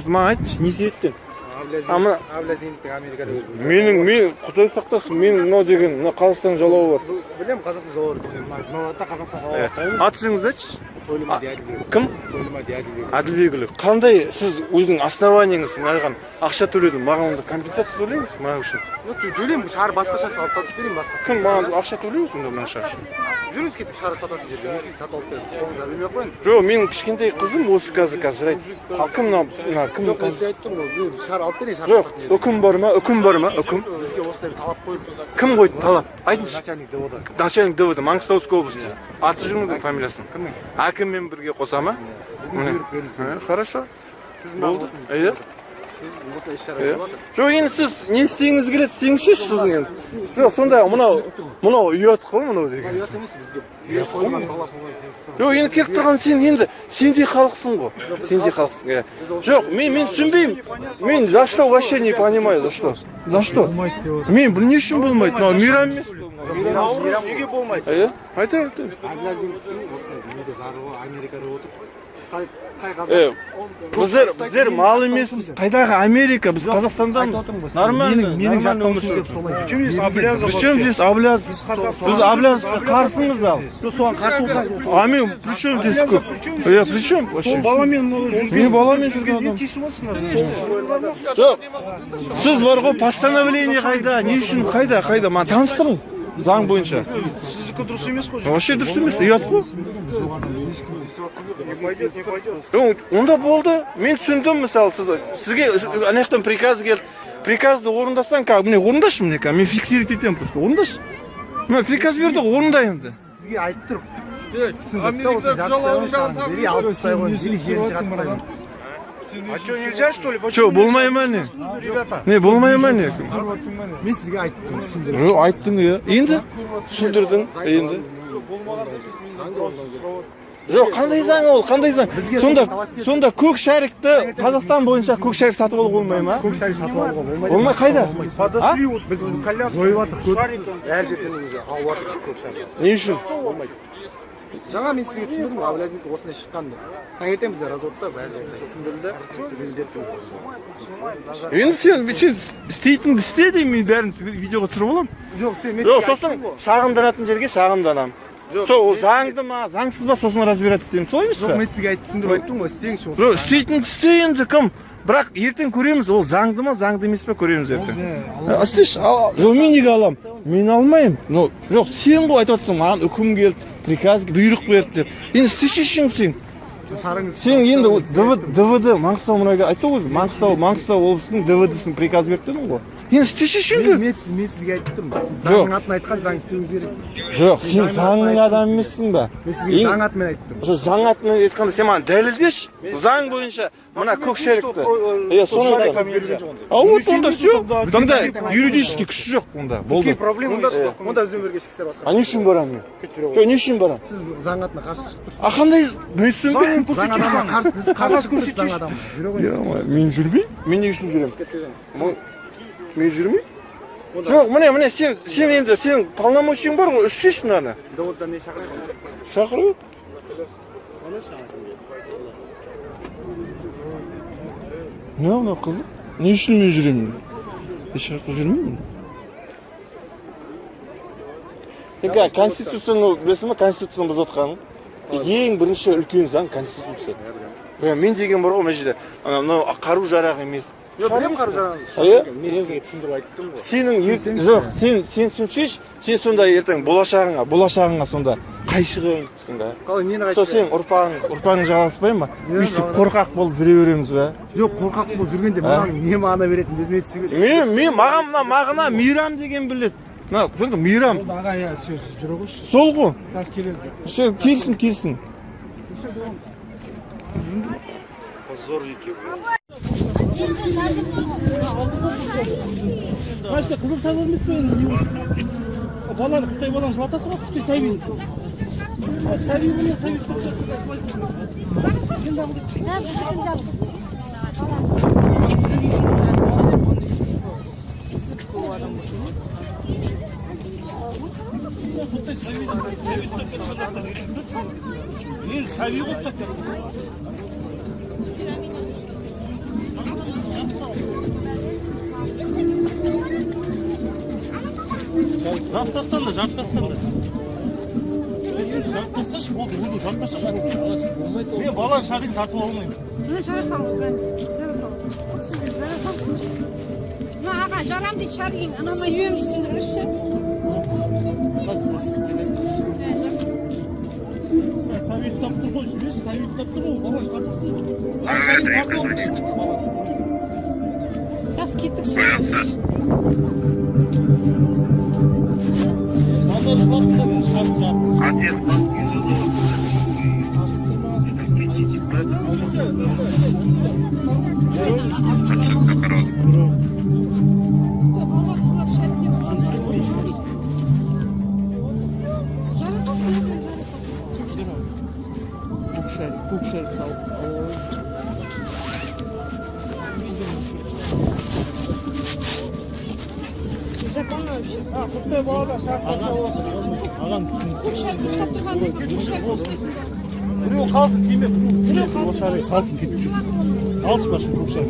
Маған айтшы, не себептен? Аблазиндіктің Америкада өзім. Мен Құдай сақтасын, мен мынау деген, мына Қазақстан жалауы бар. Білем, Қазақстан жалауы бар. Мынау да Қазақстан жалауы бар. Аты жөніңізді айтшы. Тойлымади Әділбекұлы. Кім? Тойлымади Әділбекұлы. Әділбекұлы. Қандай сіз өзінің основанияңыз маған ақша төледім, маған онда компенсация төлейміз маған үшін? Төлеймін, шар басқаша сатып берейін, басқаша. Кім маған ақша төлейміз онда мынанша? Жүріңіз кеттік шар сататын жерге, мен сіз сатып алып беремін. Қолыңызға білмей қойын. Жоқ, менің кішкентай қызым осы қазір жырайды. Кім мына кім? Жоқ, мен сіз айттым ғой, шар алып берейін, шар Жоқ, сататын жерге. үкім бар ма? Үкім бар ма? Үкім. Бізге осылай талап қойып. Кім қойды талап? Айтыңызшы. Начальник ДВО-да. Начальник ДВО-да, Маңғыстау облысында. Аты жөніңіздің фамилиясын? Кімнің? Әкіммен бірге қоса ма? Бұйырып берілді. Хорошо. Болды. Иә. Біз осылай іс-шара жасап жатыр. Жоқ, енді сіз не істейіңіз келеді, істеңізші сіздің енді. Сонда мынау ұят қой мынау деген. Ұят емес бізге. Ұят қойған талап. Жоқ, енді келіп тұрған сен енді сендей халықсың ғой. Сендей халықсың, иә. Жоқ, мен түсінбеймін. Мен за что вообще не понимаю, за что? За что? Мен не үшін болмайды? Мынау мейрам емес. Мейрам неге болмайды? Иә? Айтайын. Аблазиндіктің осылай неде жарығы Америкада отыр. Қай қазақ? Біздер мал емеспіз. Қайдағы Америка? Біз Қазақстандамыз. Нормально. Менің жақтауым деп солай. Причем здесь Аблязов? Біз Аблязовқа қарсымыз ал. Соған қарсы болсаңыз. А мен причем здесь көп? Я причем вообще? Мен баламен жүрген адам. Жоқ. Сіз бар ғой, постановление қайда? Не үшін қайда? Маған таныстырың. Заң бойынша. Сіздікі дұрыс емес қой. Вообще дұрыс емес, ұят қой. Онда болды. Мен түсіндім, мысалы, сізге ана жақтан приказ келді. Приказды орындасаң, міне орындашы міне, мен фиксировать етемін просто. Орындашы. Мен приказ берді, орында енді. Сізге айтып тұрып. Америка жалауын А что, нельзя, что ли? Что, болмай ма не? Не, болмай ма не? Мен сізге айттым, түсіндірдім. Жоқ, айттың, иә. Енді? Түсіндірдің, енді? Жоқ, қандай заң ол, қандай заң? Сонда көк шарикті Қазақстан бойынша көк шарик сатып алуға болмай ма? Көк шарик сатып алуға болмайды. Болмай қайда? Біз коляска жойып жатыр. Әр жерден уже алып жатыр көк шарик. Не үшін? Болмайды. Жаңа мен сізге түсіндірдім, Аблазиндік осындай шыққан деп. Таңертең бізде разводта бәрі түсіндірілді. Біз міндетті. Енді сен істейтінді істе деймін, мен бәрін видеоға түсіріп аламын. Жоқ, сосын шағымданатын жерге шағымданамын. Сол заңды ма, заңсыз ба, сосын разбираться етемін, солай емес пе? Жоқ, мен сізге түсіндіріп айттым ғой, істеңізші. Жоқ, істейтінді істе енді, кім? Бірақ ертең көреміз, ол заңды ма, заңды емес пе, көреміз ертең. Істеші, жоқ, мен неге алам? Мен алмайым. Жоқ, сен ғой айтып отырсың, маған үкім келді, приказ, бұйрық берді деп. Енді істеші үшін сен. Сен енді ДВД, Маңғыстау мұнайға айтты ғой, Маңғыстау облысының ДВД-сінің приказ берді дедің ғой. Енді істеші үшін де. Мен сізге айттым, сіз заңның атын айтқан заң істеуіңіз керексіз. Жоқ, сен заңның адамы емессің ба? Мен сізге заң атымен айттым. Жоқ, заң атымен айтқанда сен маған дәлелдеші. Заң бойынша мына көк шарикті. Соны айтам. А вот онда все. Тогда юридический күші жоқ онда. Болды. Онда өзім берге ішкі істер басқа. А не үшін барамын мен? Жоқ, не үшін барамын? Сіз заң атына қарсы шығып тұрсыз. А қандай мен түсінбеймін. Заң адамға қарсы көрсетіп заң адам. Мен жүрмеймін. Мен не үшін жүремін? Мен жүрмеймін? Жоқ, міне, сен енді, сен полномочияң бар ғой, шеш мынаны. Доводдан не шақырады? Шақырып? Не мынау қызық? Не үшін мен жүремін? Ешқақы жүрмеймін. Сен конституцияны білесің ма? Конституцияны бұзып отқаның? Ең бірінші үлкен заң конституция. Мен деген бар ғой, мына жерде. Мынау қару-жарақ емес. Жоқ, білем қару-жарағыңды. Мен сізге түсіндіріп айттым ғой. Жоқ, сен түсіншеш, сен сонда ертең болашағыңа сонда қайшығың ба? Қалай, нені қайшығы? Сол сен ұрпағың жалғаспай ма? Өйстіп қорқақ болып жүре береміз ба? Жоқ, қорқақ болып жүргенде маған не мағына беретін өзіме түсі келеді. Маған мағына мейрам деген біледі. Мейрам. Аға, жүре қойшы. Сол ғой. Қазір келеді. Келсін. Позор екен. Қашты қызыл сабыр емес пе енді? Баланы, Қытай баланы жылатасың ғой, Қытай сәбиін. Сәбиін міне, сәбиін сәбиін қостап Жарып тастан да, жарып тастан да. Жарып тасташы, болды, өзің жарып тасташы. Мен баланың шарығын тартып алмаймын. Мына жара салыңыз, мына аға жарам дейді шарығын, анамай үйемді түсіндіріңізші. Қазір басып келеді. Сәби ұстап тұр ғой, жіберші, сәби ұстап тұр ғой, баланың тартып. Баланың шарығын тартып алмайды, кетті баланың. Жас кеттік шығарыңыз. Балдар жылатында мен шарып жарып. Көкшәй салып. Законно вообще. Құттай балада шарып ағам түсін. Көкшәй ұстап тұрғанда көкшәй Біреу қалсын тиме. Біреу қалсын. Қалсын кетіп жүр. Алшы башы көкшәй.